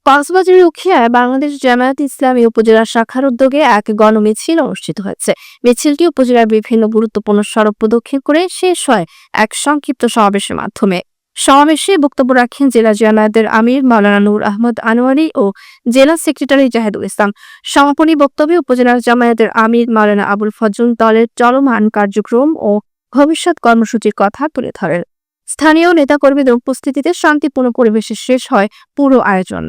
কক্সবাজারের উখিয়ায় বাংলাদেশ জামায়াতে ইসলামী উপজেলা শাখার উদ্যোগে এক গণমিছিল অনুষ্ঠিত হয়েছে। মিছিলটি উপজেলার বিভিন্ন গুরুত্বপূর্ণ সড়ক প্রদক্ষিণ করে শেষ হয় এক সংক্ষিপ্ত সমাবেশের মাধ্যমে। সমাবেশে বক্তব্য রাখেন জেলা জামায়াতের আমির মাওলানা নূর আহমদ আনোয়ারী ও জেলা সেক্রেটারি জাহেদুল ইসলাম। সমাপনী বক্তব্যে উপজেলা জামায়াতের আমির মাওলানা আবুল ফজল দলের চলমান কার্যক্রম ও ভবিষ্যৎ কর্মসূচির কথা তুলে ধরেন। স্থানীয় নেতাকর্মীদের উপস্থিতিতে শান্তিপূর্ণ পরিবেশে শেষ হয় পুরো আয়োজন।